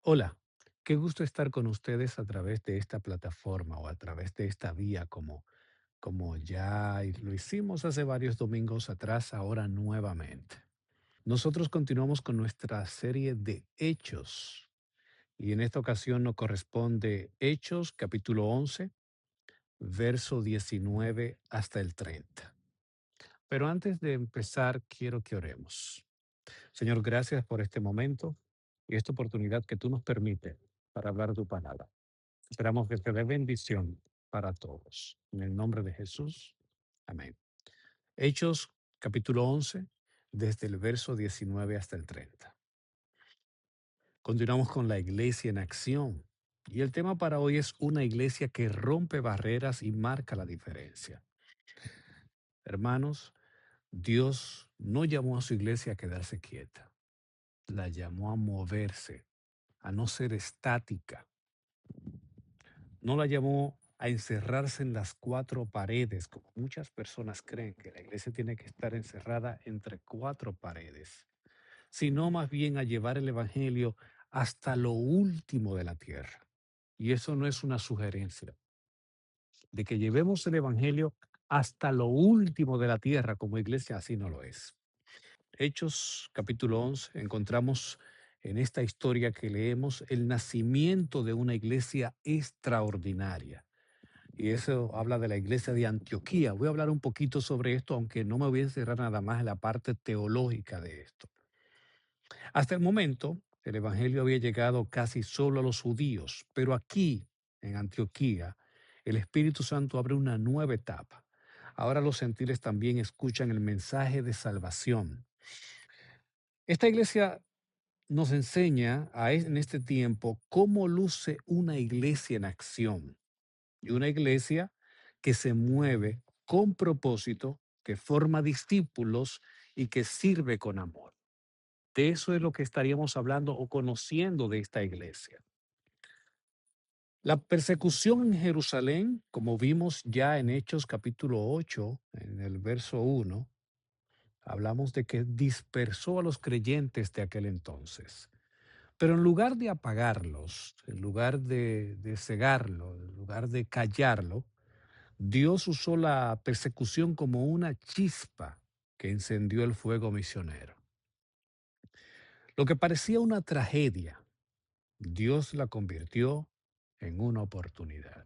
Hola, qué gusto estar con ustedes a través de esta plataforma o a través de esta vía como ya lo hicimos hace varios domingos atrás, ahora nuevamente. Nosotros continuamos con nuestra serie de Hechos y en esta ocasión nos corresponde Hechos capítulo 11, verso 19 hasta el 30. Pero antes de empezar, quiero que oremos. Señor, gracias por este momento y esta oportunidad que tú nos permites para hablar tu palabra. Esperamos que te dé bendición para todos. En el nombre de Jesús. Amén. Hechos capítulo 11, desde el verso 19 hasta el 30. Continuamos con la iglesia en acción. Y el tema para hoy es una iglesia que rompe barreras y marca la diferencia. Hermanos, Dios no llamó a su iglesia a quedarse quieta. La llamó a moverse, a no ser estática. No la llamó a encerrarse en las cuatro paredes, como muchas personas creen que la iglesia tiene que estar encerrada entre cuatro paredes, sino más bien a llevar el Evangelio hasta lo último de la tierra. Y eso no es una sugerencia, de que llevemos el Evangelio hasta lo último de la tierra como iglesia, así no lo es. Hechos capítulo 11, encontramos en esta historia que leemos el nacimiento de una iglesia extraordinaria. Y eso habla de la iglesia de Antioquía. Voy a hablar un poquito sobre esto, aunque no me voy a encerrar nada más en la parte teológica de esto. Hasta el momento, el Evangelio había llegado casi solo a los judíos, pero aquí, en Antioquía, el Espíritu Santo abre una nueva etapa. Ahora los gentiles también escuchan el mensaje de salvación. Esta iglesia nos enseña en este tiempo cómo luce una iglesia en acción. Y una iglesia que se mueve con propósito, que forma discípulos y que sirve con amor. De eso es lo que estaríamos hablando o conociendo de esta iglesia. La persecución en Jerusalén, como vimos ya en Hechos capítulo 8, en el verso 1, hablamos de que dispersó a los creyentes de aquel entonces. Pero en lugar de apagarlos, en lugar de cegarlo, en lugar de callarlo, Dios usó la persecución como una chispa que encendió el fuego misionero. Lo que parecía una tragedia, Dios la convirtió en una oportunidad.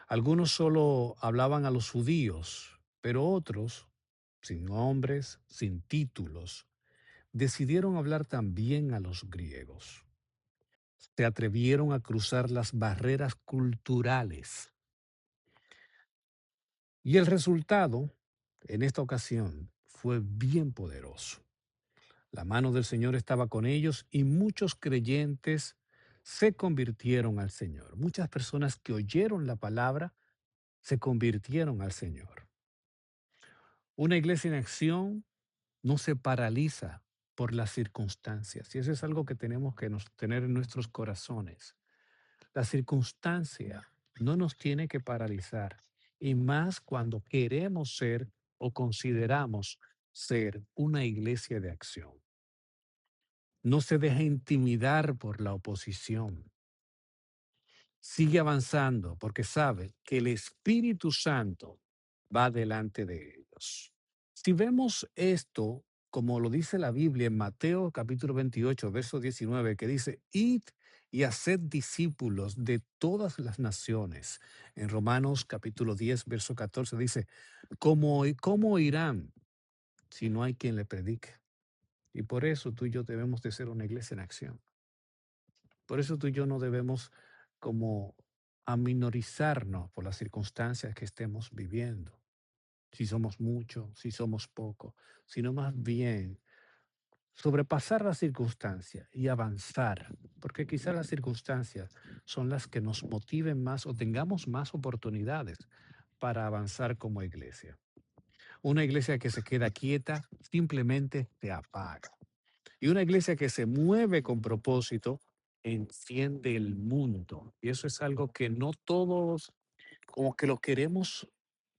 Algunos solo hablaban a los judíos, pero otros, sin nombres, sin títulos, decidieron hablar también a los griegos. Se atrevieron a cruzar las barreras culturales. Y el resultado, en esta ocasión, fue bien poderoso. La mano del Señor estaba con ellos y muchos creyentes se convirtieron al Señor. Muchas personas que oyeron la palabra se convirtieron al Señor. Una iglesia en acción no se paraliza por las circunstancias. Y eso es algo que tenemos que tener en nuestros corazones. La circunstancia no nos tiene que paralizar, y más cuando queremos ser o consideramos ser una iglesia de acción. No se deje intimidar por la oposición. Sigue avanzando porque sabe que el Espíritu Santo va delante de ellos. Si vemos esto, como lo dice la Biblia en Mateo capítulo 28, verso 19, que dice, id y haced discípulos de todas las naciones. En Romanos capítulo 10, verso 14 dice, ¿cómo irán si no hay quien le predique? Y por eso tú y yo debemos de ser una iglesia en acción. Por eso tú y yo no debemos como aminorizarnos por las circunstancias que estemos viviendo, si somos muchos, si somos pocos, sino más bien sobrepasar las circunstancias y avanzar, porque quizás las circunstancias son las que nos motiven más o tengamos más oportunidades para avanzar como iglesia. Una iglesia que se queda quieta simplemente te apaga. Y una iglesia que se mueve con propósito enciende el mundo. Y eso es algo que no todos como que lo queremos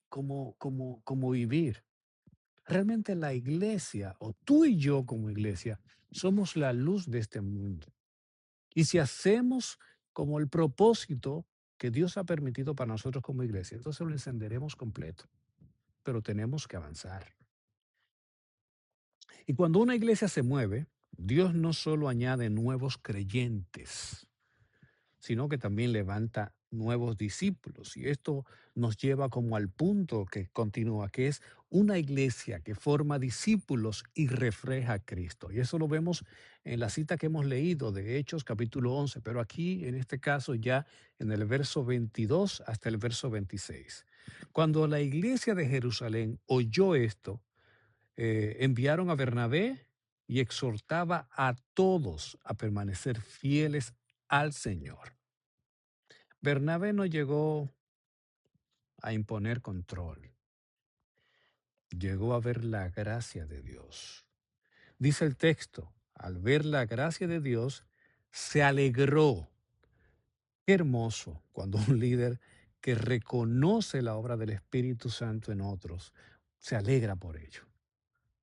como vivir. Realmente la iglesia, o tú y yo como iglesia, somos la luz de este mundo. Y si hacemos como el propósito que Dios ha permitido para nosotros como iglesia, entonces lo encenderemos completo, pero tenemos que avanzar. Y cuando una iglesia se mueve, Dios no solo añade nuevos creyentes, sino que también levanta nuevos discípulos. Y esto nos lleva como al punto que continúa, que es una iglesia que forma discípulos y refleja a Cristo. Y eso lo vemos en la cita que hemos leído de Hechos capítulo 11, pero aquí en este caso ya en el verso 22 hasta el verso 26. Cuando la iglesia de Jerusalén oyó esto, enviaron a Bernabé y exhortaba a todos a permanecer fieles al Señor. Bernabé no llegó a imponer control, llegó a ver la gracia de Dios. Dice el texto, al ver la gracia de Dios, se alegró. Qué hermoso cuando un líder que reconoce la obra del Espíritu Santo en otros se alegra por ello.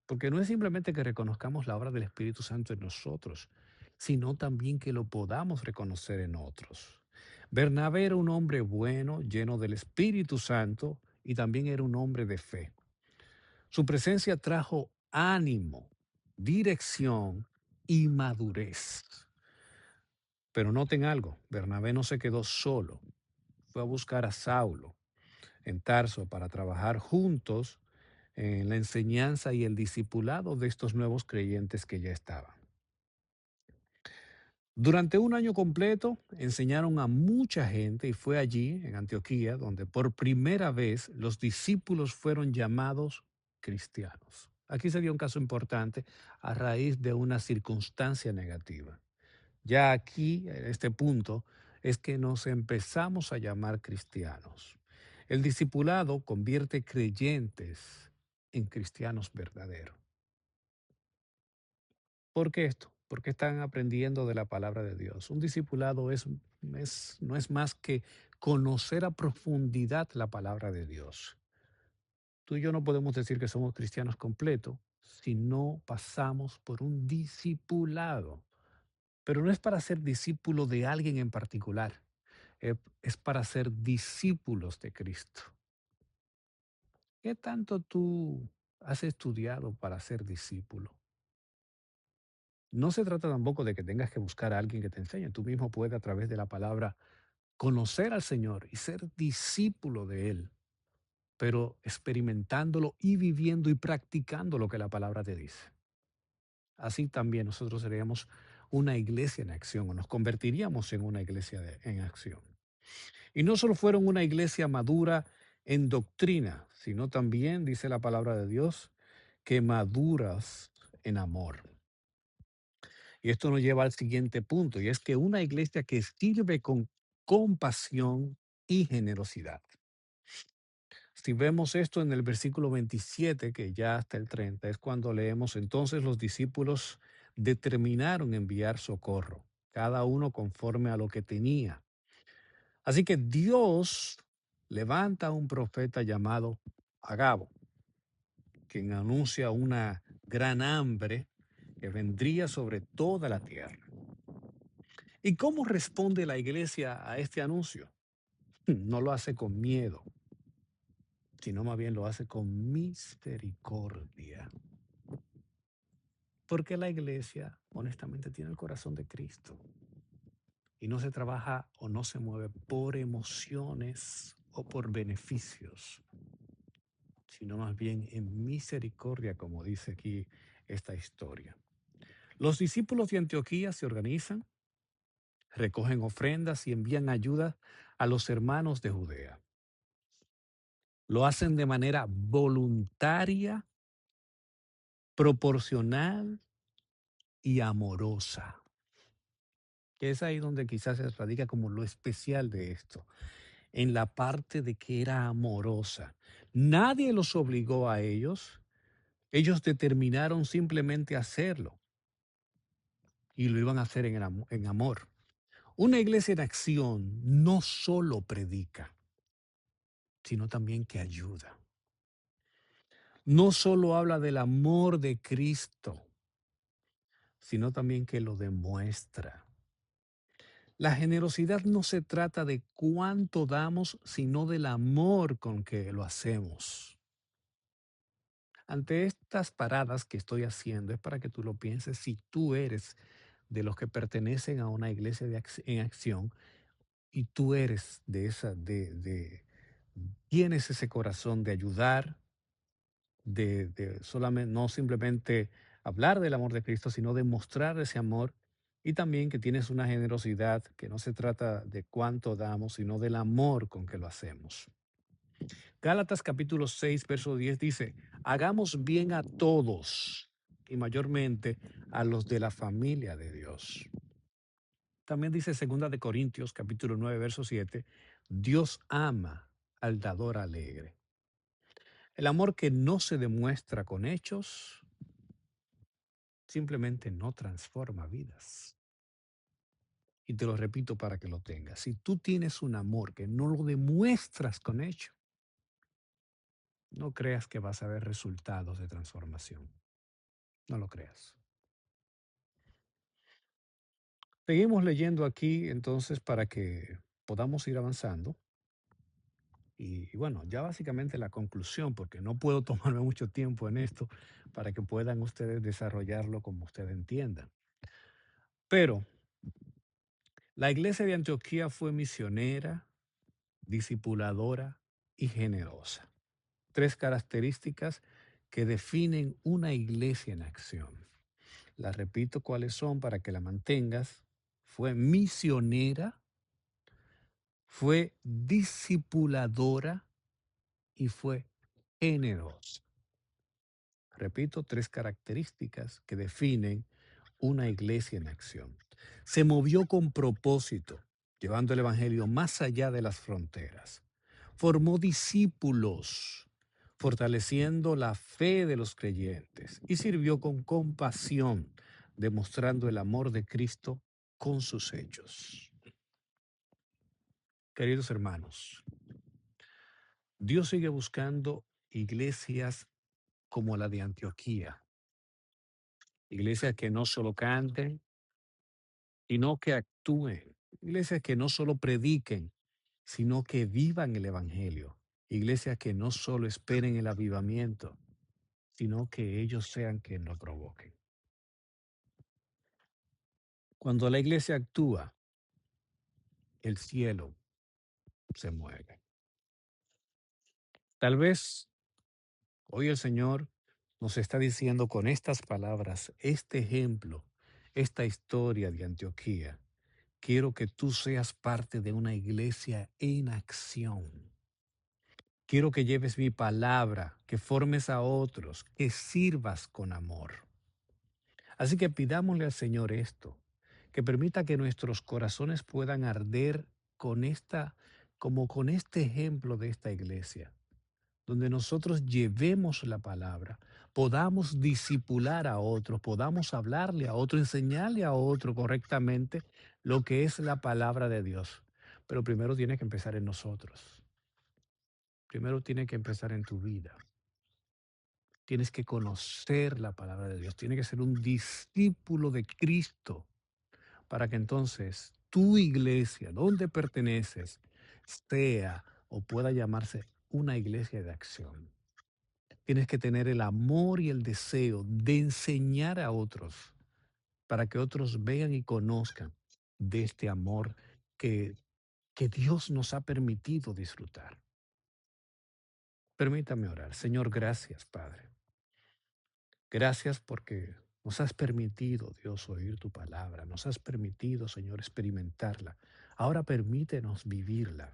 Porque no es simplemente que reconozcamos la obra del Espíritu Santo en nosotros, sino también que lo podamos reconocer en otros. Bernabé era un hombre bueno, lleno del Espíritu Santo, y también era un hombre de fe. Su presencia trajo ánimo, dirección y madurez. Pero noten algo, Bernabé no se quedó solo, fue a buscar a Saulo en Tarso para trabajar juntos en la enseñanza y el discipulado de estos nuevos creyentes que ya estaban. Durante un año completo enseñaron a mucha gente y fue allí, en Antioquía, donde por primera vez los discípulos fueron llamados cristianos. Aquí se dio un caso importante a raíz de una circunstancia negativa. Ya aquí, en este punto, es que nos empezamos a llamar cristianos. El discipulado convierte creyentes en cristianos verdaderos. ¿Por qué esto? Porque están aprendiendo de la palabra de Dios. Un discipulado no es más que conocer a profundidad la palabra de Dios. Tú y yo no podemos decir que somos cristianos completos si no pasamos por un discipulado. Pero no es para ser discípulo de alguien en particular, es para ser discípulos de Cristo. ¿Qué tanto tú has estudiado para ser discípulo? No se trata tampoco de que tengas que buscar a alguien que te enseñe. Tú mismo puedes a través de la palabra conocer al Señor y ser discípulo de Él, pero experimentándolo y viviendo y practicando lo que la palabra te dice. Así también nosotros seríamos una iglesia en acción o nos convertiríamos en una iglesia en acción. Y no solo fueron una iglesia madura en doctrina, sino también, dice la palabra de Dios, que maduras en amor. Y esto nos lleva al siguiente punto, y es que una iglesia que sirve con compasión y generosidad. Si vemos esto en el versículo 27, que ya hasta el 30, es cuando leemos, entonces los discípulos determinaron enviar socorro, cada uno conforme a lo que tenía. Así que Dios levanta a un profeta llamado Agabo, quien anuncia una gran hambre que vendría sobre toda la tierra. ¿Y cómo responde la iglesia a este anuncio? No lo hace con miedo, sino más bien lo hace con misericordia. Porque la iglesia, honestamente, tiene el corazón de Cristo y no se trabaja o no se mueve por emociones o por beneficios, sino más bien en misericordia, como dice aquí esta historia. Los discípulos de Antioquía se organizan, recogen ofrendas y envían ayuda a los hermanos de Judea. Lo hacen de manera voluntaria, proporcional y amorosa. Que es ahí donde quizás se radica como lo especial de esto, en la parte de que era amorosa. Nadie los obligó a ellos determinaron simplemente hacerlo y lo iban a hacer en amor. Una iglesia en acción no solo predica, sino también que ayuda. No solo habla del amor de Cristo, sino también que lo demuestra. La generosidad no se trata de cuánto damos, sino del amor con que lo hacemos. Ante estas paradas que estoy haciendo es para que tú lo pienses si tú eres de los que pertenecen a una iglesia en acción y tú eres de esa, tienes ese corazón de ayudar, de solamente, no simplemente hablar del amor de Cristo, sino de mostrar ese amor y también que tienes una generosidad que no se trata de cuánto damos, sino del amor con que lo hacemos. Gálatas capítulo 6, verso 10 dice, hagamos bien a todos y mayormente a los de la familia de Dios. También dice segunda de Corintios capítulo 9, verso 7, Dios ama al dador alegre. El amor que no se demuestra con hechos simplemente no transforma vidas. Y te lo repito para que lo tengas. Si tú tienes un amor que no lo demuestras con hechos, no creas que vas a ver resultados de transformación. No lo creas. Seguimos leyendo aquí entonces para que podamos ir avanzando. Y bueno, ya básicamente la conclusión, porque no puedo tomarme mucho tiempo en esto para que puedan ustedes desarrollarlo como ustedes entiendan. Pero la iglesia de Antioquía fue misionera, discipuladora y generosa. Tres características que definen una iglesia en acción. Las repito cuáles son para que la mantengas. Fue misionera, fue discipuladora y fue generosa. Repito, tres características que definen una iglesia en acción. Se movió con propósito, llevando el Evangelio más allá de las fronteras. Formó discípulos, fortaleciendo la fe de los creyentes y sirvió con compasión, demostrando el amor de Cristo con sus hechos. Queridos hermanos, Dios sigue buscando iglesias como la de Antioquía, iglesias que no solo canten, sino que actúen, iglesias que no solo prediquen, sino que vivan el Evangelio, iglesias que no solo esperen el avivamiento, sino que ellos sean quien lo provoquen. Cuando la iglesia actúa, el cielo se mueve. Tal vez hoy el Señor nos está diciendo con estas palabras, este ejemplo, esta historia de Antioquía. Quiero que tú seas parte de una iglesia en acción. Quiero que lleves mi palabra, que formes a otros, que sirvas con amor. Así que pidámosle al Señor esto, que permita que nuestros corazones puedan arder con como con este ejemplo de esta iglesia, donde nosotros llevemos la palabra, podamos disipular a otros, podamos hablarle a otro, enseñarle a otro correctamente lo que es la palabra de Dios. Pero primero tiene que empezar en nosotros. Primero tiene que empezar en tu vida. Tienes que conocer la palabra de Dios. Tienes que ser un discípulo de Cristo para que entonces tu iglesia, donde perteneces, sea o pueda llamarse una iglesia de acción. Tienes que tener el amor y el deseo de enseñar a otros para que otros vean y conozcan de este amor que, que Dios nos ha permitido disfrutar. Permítame orar. Señor, gracias, Padre. Gracias porque nos has permitido, Dios, oír tu palabra. Nos has permitido, Señor, experimentarla. Ahora permítenos vivirla.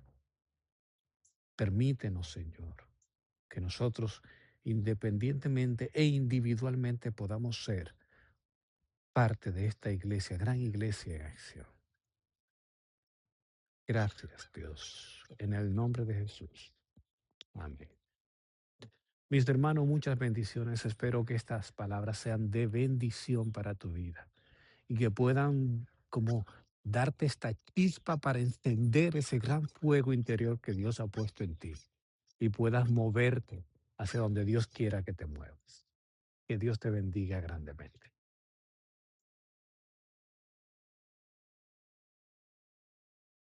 Permítenos, Señor, que nosotros independientemente e individualmente podamos ser parte de esta iglesia, gran iglesia en acción. Gracias, Dios, en el nombre de Jesús. Amén. Mis hermanos, muchas bendiciones. Espero que estas palabras sean de bendición para tu vida y que puedan como darte esta chispa para encender ese gran fuego interior que Dios ha puesto en ti y puedas moverte hacia donde Dios quiera que te muevas. Que Dios te bendiga grandemente.